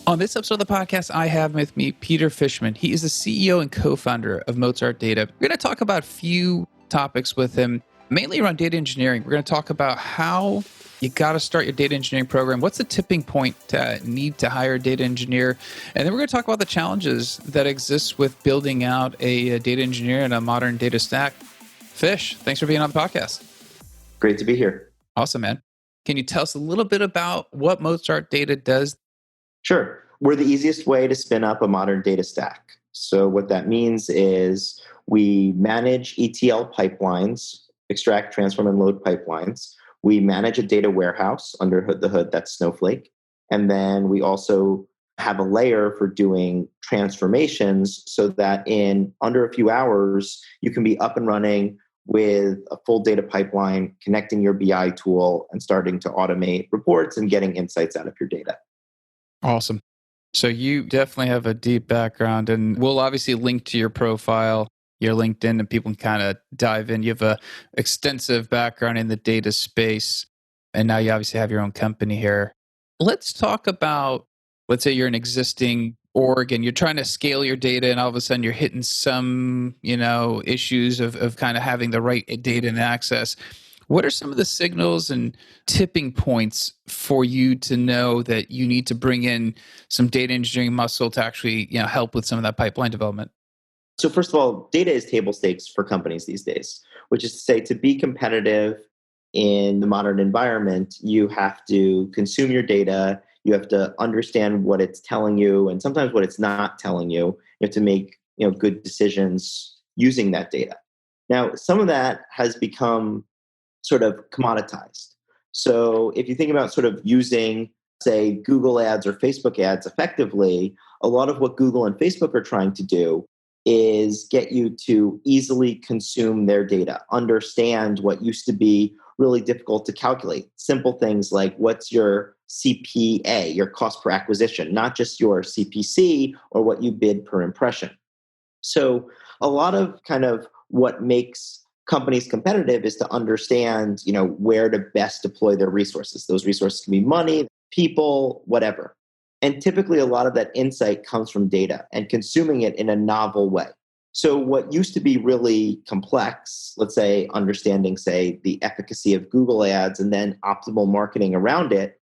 On this episode of the podcast, I have with me Peter Fishman. He is the CEO and co-founder of Mozart Data. We're going to talk about a few topics with him, mainly around data engineering. We're going to talk about how you got to start your data engineering program. What's the tipping point to need to hire a data engineer? And then we're going to talk about the challenges that exist with building out a data engineer in a modern data stack. Fish, thanks for being on the podcast. Great to be here. Awesome, man. Can you tell us a little bit about what Mozart Data does? Sure. We're the easiest way to spin up a modern data stack. So what that means is we manage ETL pipelines, extract, transform, and load pipelines. We manage a data warehouse under the hood, that's Snowflake. And then we also have a layer for doing transformations so that in under a few hours, you can be up and running with a full data pipeline, connecting your BI tool and starting to automate reports and getting insights out of your data. Awesome. So you definitely have a deep background, and we'll obviously link to your profile, your LinkedIn, and people can kind of dive in. You have a extensive background in the data space, and now you obviously have your own company here. Let's talk about, let's say you're an existing org and you're trying to scale your data, and all of a sudden you're hitting some, issues of kind of having the right data and access. What are some of the signals and tipping points for you to know that you need to bring in some data engineering muscle to actually, help with some of that pipeline development? So first of all, data is table stakes for companies these days, which is to say to be competitive in the modern environment, you have to consume your data, you have to understand what it's telling you, and sometimes what it's not telling you. You have to make good decisions using that data. Now, some of that has become sort of commoditized. So if you think about sort of using, say, Google ads or Facebook ads effectively, a lot of what Google and Facebook are trying to do is get you to easily consume their data, understand what used to be really difficult to calculate. Simple things like what's your CPA, your cost per acquisition, not just your CPC or what you bid per impression. So a lot of kind of what makes companies competitive is to understand, where to best deploy their resources. Those resources can be money, people, whatever. And typically a lot of that insight comes from data and consuming it in a novel way. So what used to be really complex, let's say understanding, say, the efficacy of Google ads and then optimal marketing around it,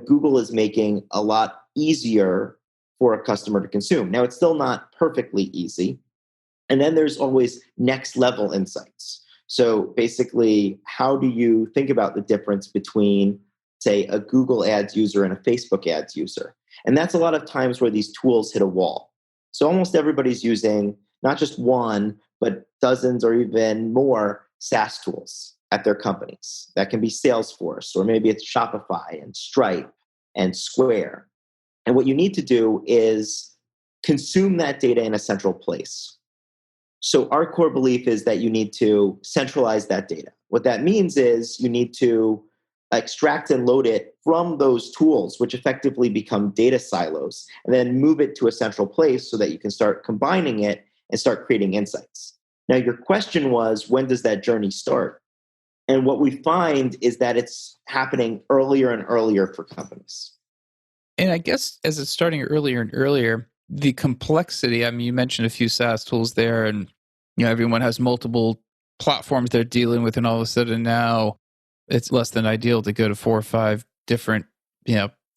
Google is making a lot easier for a customer to consume. Now, it's still not perfectly easy. And then there's always next level insights. So basically, how do you think about the difference between, say, a Google ads user and a Facebook ads user? And that's a lot of times where these tools hit a wall. So almost everybody's using not just one, but dozens or even more SaaS tools at their companies. That can be Salesforce, or maybe it's Shopify and Stripe and Square. And what you need to do is consume that data in a central place. So our core belief is that you need to centralize that data. What that means is you need to extract and load it from those tools, which effectively become data silos, and then move it to a central place so that you can start combining it and start creating insights. Now, your question was, when does that journey start? And what we find is that it's happening earlier and earlier for companies. And I guess as it's starting earlier and earlier, the complexity, you mentioned a few SaaS tools there, and everyone has multiple platforms they're dealing with, and all of a sudden now it's less than ideal to go to 4 or 5 different,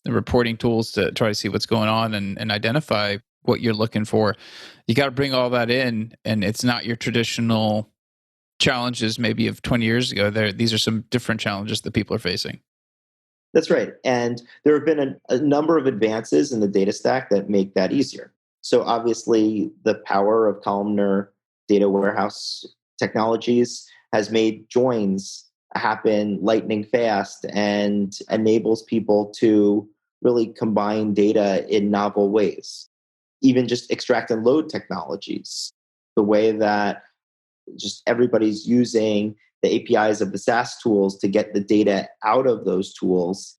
reporting tools to try to see what's going on and identify what you're looking for. You got to bring all that in, and it's not your traditional challenges maybe of 20 years ago. These are some different challenges that people are facing. That's right. And there have been a number of advances in the data stack that make that easier. So obviously the power of columnar data warehouse technologies has made joins happen lightning fast and enables people to really combine data in novel ways. Even just extract and load technologies, the way that just everybody's using the APIs of the SaaS tools to get the data out of those tools.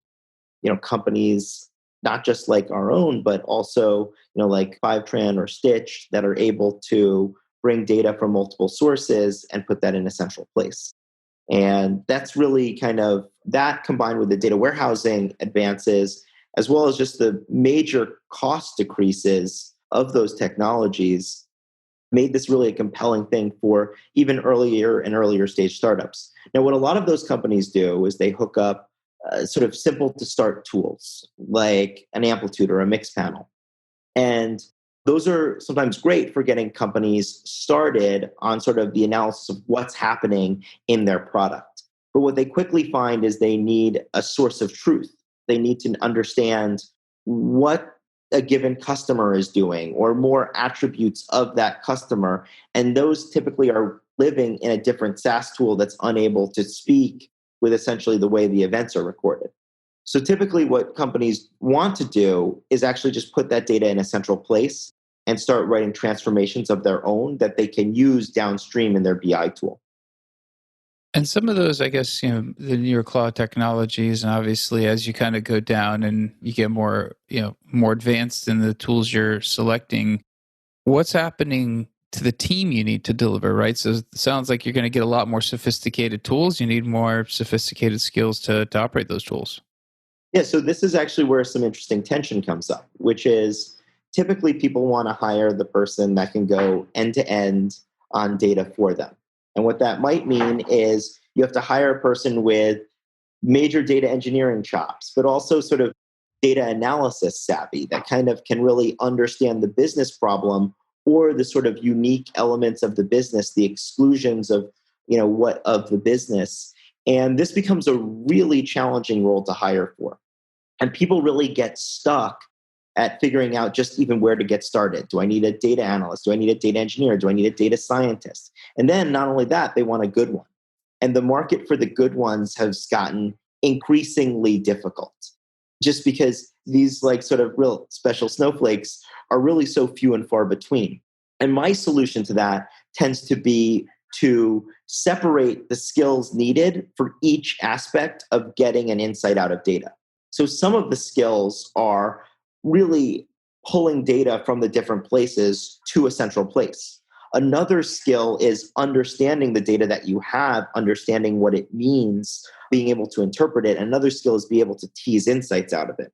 Companies, not just like our own, but also, like Fivetran or Stitch, that are able to bring data from multiple sources and put that in a central place. And that's really kind of that combined with the data warehousing advances as well as just the major cost decreases of those technologies, made this really a compelling thing for even earlier and earlier stage startups. Now, what a lot of those companies do is they hook up sort of simple to start tools like an amplitude or a mix panel. And those are sometimes great for getting companies started on sort of the analysis of what's happening in their product. But what they quickly find is they need a source of truth. They need to understand what a given customer is doing or more attributes of that customer. And those typically are living in a different SaaS tool that's unable to speak with essentially the way the events are recorded. So typically what companies want to do is actually just put that data in a central place and start writing transformations of their own that they can use downstream in their BI tool. And some of those, I guess, the newer cloud technologies, and obviously as you kind of go down and you get more, more advanced in the tools you're selecting, what's happening to the team you need to deliver, right? So it sounds like you're going to get a lot more sophisticated tools. You need more sophisticated skills to operate those tools. Yeah, so this is actually where some interesting tension comes up, which is typically people want to hire the person that can go end to end on data for them. And what that might mean is you have to hire a person with major data engineering chops, but also sort of data analysis savvy that kind of can really understand the business problem or the sort of unique elements of the business, the exclusions of, what of the business. And this becomes a really challenging role to hire for. And people really get stuck at figuring out just even where to get started. Do I need a data analyst? Do I need a data engineer? Do I need a data scientist? And then not only that, they want a good one. And the market for the good ones has gotten increasingly difficult just because these like sort of real special snowflakes are really so few and far between. And my solution to that tends to be to separate the skills needed for each aspect of getting an insight out of data. So some of the skills are really pulling data from the different places to a central place. Another skill is understanding the data that you have, understanding what it means, being able to interpret it. Another skill is be able to tease insights out of it.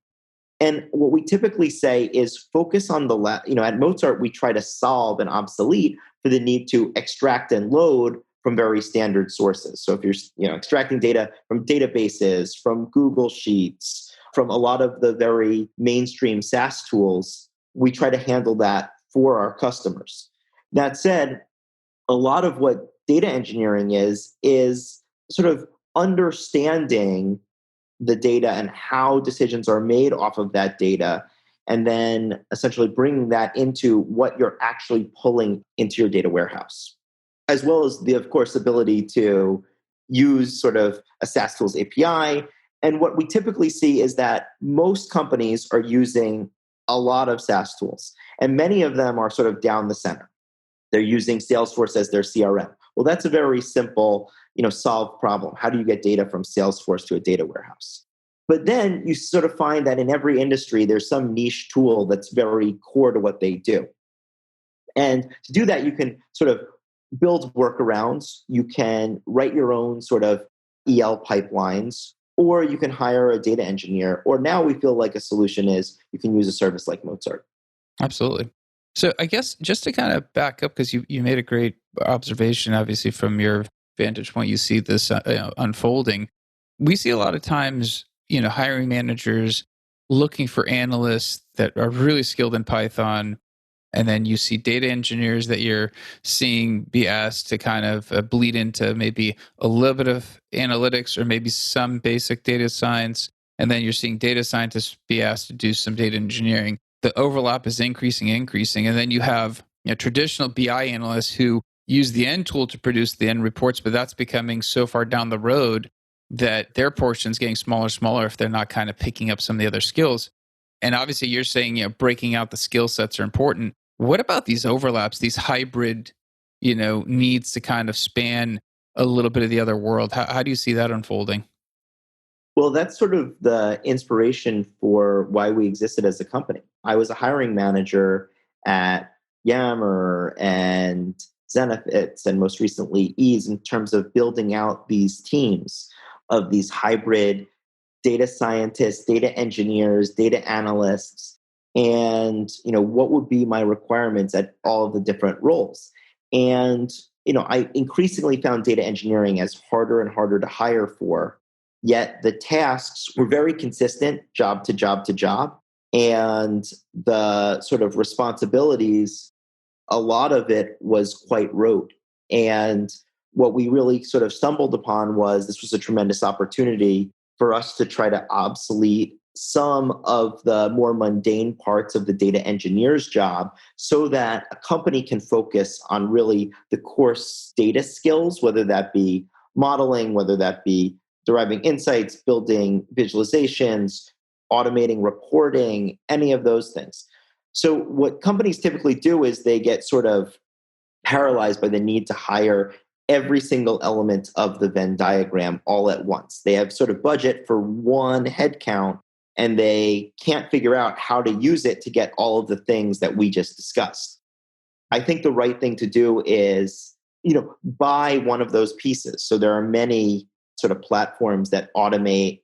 And what we typically say is focus on at Mozart, we try to solve an obsolete for the need to extract and load from very standard sources. So if you're extracting data from databases, from Google Sheets, from a lot of the very mainstream SaaS tools, we try to handle that for our customers. That said, a lot of what data engineering is sort of understanding the data and how decisions are made off of that data, and then essentially bringing that into what you're actually pulling into your data warehouse, as well as of course, ability to use sort of a SaaS tools API. And what we typically see is that most companies are using a lot of SaaS tools, and many of them are sort of down the center. They're using Salesforce as their CRM. Well, that's a very simple, solved problem. How do you get data from Salesforce to a data warehouse? But then you sort of find that in every industry, there's some niche tool that's very core to what they do. And to do that, you can sort of build workarounds. You can write your own sort of EL pipelines, or you can hire a data engineer. Or now we feel like a solution is you can use a service like Mozart. Absolutely. So I guess just to kind of back up, because you made a great observation, obviously from your vantage point, you see this unfolding. We see a lot of times, hiring managers looking for analysts that are really skilled in Python. And then you see data engineers that you're seeing be asked to kind of bleed into maybe a little bit of analytics or maybe some basic data science. And then you're seeing data scientists be asked to do some data engineering. The overlap is increasing. And then you have traditional BI analysts who use the end tool to produce the end reports, but that's becoming so far down the road that their portion is getting smaller if they're not kind of picking up some of the other skills. And obviously you're saying, breaking out the skill sets are important. What about these overlaps, these hybrid, needs to kind of span a little bit of the other world? How do you see that unfolding? Well, that's sort of the inspiration for why we existed as a company. I was a hiring manager at Yammer and Zenefits and most recently Eaze in terms of building out these teams of these hybrid data scientists, data engineers, data analysts, and what would be my requirements at all of the different roles. And I increasingly found data engineering as harder and harder to hire for, yet the tasks were very consistent job to job to job, and the sort of responsibilities, a lot of it was quite rote. And what we really sort of stumbled upon was this was a tremendous opportunity for us to try to obsolete some of the more mundane parts of the data engineer's job so that a company can focus on really the core data skills, whether that be modeling, whether that be deriving insights, building visualizations, automating reporting, any of those things. So what companies typically do is they get sort of paralyzed by the need to hire every single element of the Venn diagram all at once. They have sort of budget for one headcount and they can't figure out how to use it to get all of the things that we just discussed. I think the right thing to do is, buy one of those pieces. So there are many sort of platforms that automate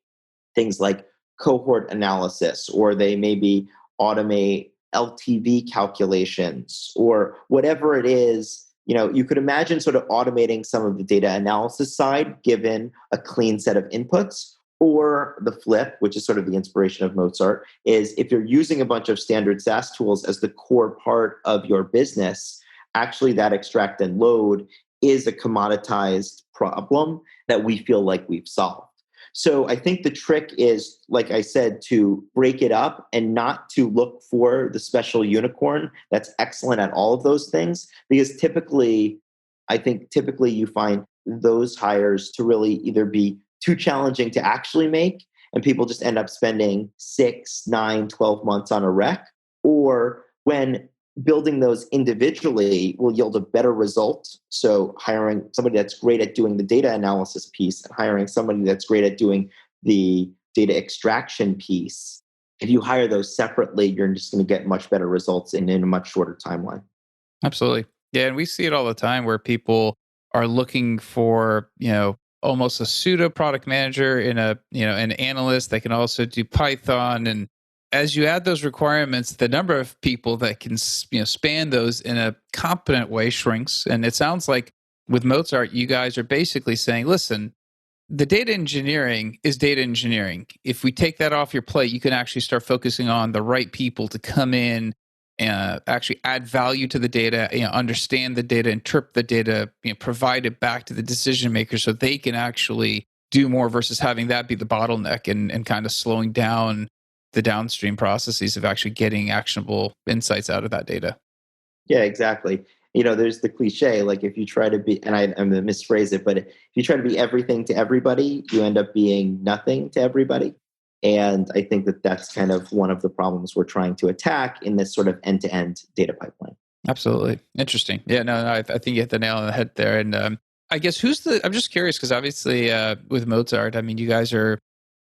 things like cohort analysis, or they maybe automate LTV calculations, or whatever it is. You could imagine sort of automating some of the data analysis side given a clean set of inputs. Or the flip, which is sort of the inspiration of Mozart, is if you're using a bunch of standard SaaS tools as the core part of your business, actually that extract and load is a commoditized problem that we feel like we've solved. So I think the trick is, like I said, to break it up and not to look for the special unicorn that's excellent at all of those things, because typically you find those hires to really either be too challenging to actually make, and people just end up spending 6, 9, 12 months on a rec, or when building those individually will yield a better result. So hiring somebody that's great at doing the data analysis piece and hiring somebody that's great at doing the data extraction piece, if you hire those separately, you're just going to get much better results in a much shorter timeline. Absolutely. Yeah. And we see it all the time where people are looking for, almost a pseudo product manager in an analyst that can also do Python. And as you add those requirements, the number of people that can, span those in a competent way shrinks. And it sounds like with Mozart, you guys are basically saying, listen, the data engineering is data engineering. If we take that off your plate, you can actually start focusing on the right people to come in and actually add value to the data, understand the data, interpret the data, provide it back to the decision makers so they can actually do more versus having that be the bottleneck and kind of slowing down the downstream processes of actually getting actionable insights out of that data. Yeah, exactly. There's the cliche, like if you try to be, and I'm going to misphrase it, but if you try to be everything to everybody, you end up being nothing to everybody. And I think that that's kind of one of the problems we're trying to attack in this sort of end-to-end data pipeline. Absolutely. Interesting. Yeah, no, I think you hit the nail on the head there. And I guess I'm just curious because obviously with Mozart, I mean, you guys are,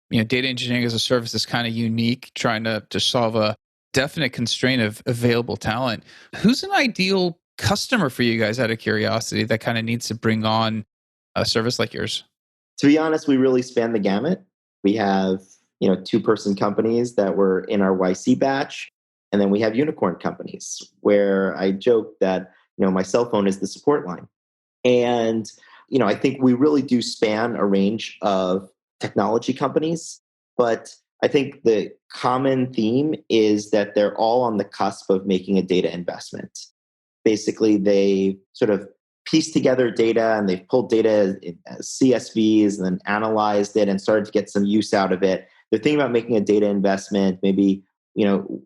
data engineering as a service is kind of unique, trying to solve a definite constraint of available talent. Who's an ideal customer for you guys out of curiosity that kind of needs to bring on a service like yours? To be honest, we really span the gamut. We have, 2-person companies that were in our YC batch. And then we have unicorn companies where I joke that, my cell phone is the support line. And, I think we really do span a range of technology companies, but I think the common theme is that they're all on the cusp of making a data investment. Basically, they sort of pieced together data and they've pulled data as CSVs and then analyzed it and started to get some use out of it. They're thinking about making a data investment, maybe,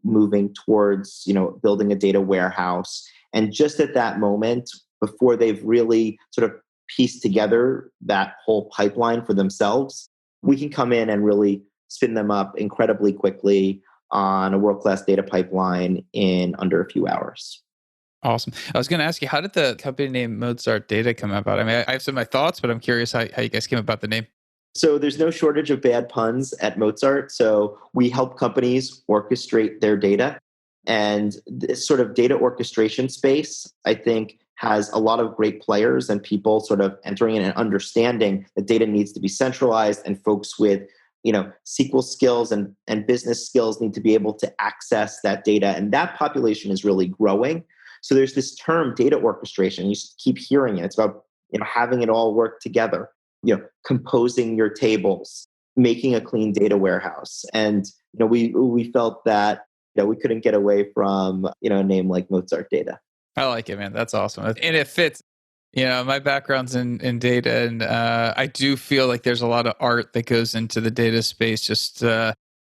moving towards, building a data warehouse. And just at that moment, before they've really sort of pieced together that whole pipeline for themselves, we can come in and really spin them up incredibly quickly on a world-class data pipeline in under a few hours. Awesome. I was going to ask you, how did the company name Mozart Data come about? I mean, I have some of my thoughts, but I'm curious how you guys came about the name. So there's no shortage of bad puns at Mozart. So we help companies orchestrate their data. And this sort of data orchestration space, I think, has a lot of great players and people sort of entering in and understanding that data needs to be centralized, and folks with SQL skills and business skills need to be able to access that data. And that population is really growing. So there's this term data orchestration. You keep hearing it. It's about having it all work together, composing your tables, making a clean data warehouse. And we felt that we couldn't get away from a name like Mozart Data. I like it, man. That's awesome. And it fits. My background's in data, and I do feel like there's a lot of art that goes into the data space, just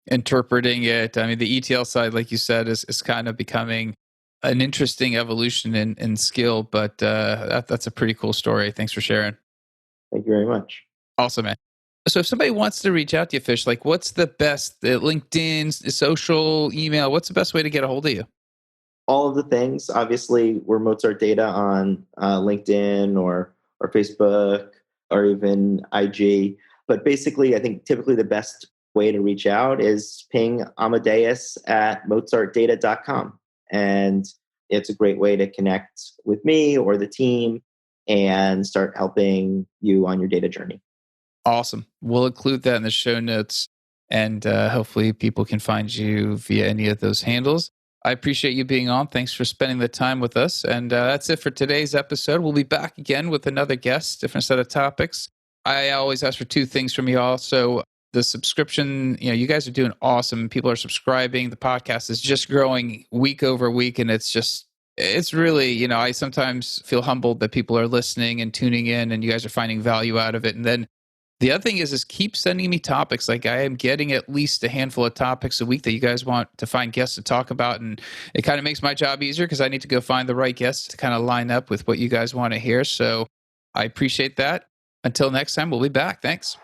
interpreting it. I mean, the ETL side, like you said, is kind of becoming an interesting evolution in skill, but that's a pretty cool story. Thanks for sharing. Thank you very much. Awesome, man. So if somebody wants to reach out to you, Fish, like what's the best, LinkedIn, social, email, what's the best way to get a hold of you? All of the things. Obviously, we're Mozart Data on LinkedIn or Facebook or even IG. But basically, I think typically the best way to reach out is ping Amadeus at mozartdata.com. And it's a great way to connect with me or the team and start helping you on your data journey. Awesome. We'll include that in the show notes, and hopefully people can find you via any of those handles. I appreciate you being on. Thanks for spending the time with us. And that's it for today's episode. We'll be back again with another guest, different set of topics. I always ask for two things from you all. So the subscription, you guys are doing awesome. People are subscribing. The podcast is just growing week over week. And it's really, I sometimes feel humbled that people are listening and tuning in and you guys are finding value out of it. And then the other thing is keep sending me topics. Like I am getting at least a handful of topics a week that you guys want to find guests to talk about. And it kind of makes my job easier because I need to go find the right guests to kind of line up with what you guys want to hear. So I appreciate that. Until next time, we'll be back. Thanks.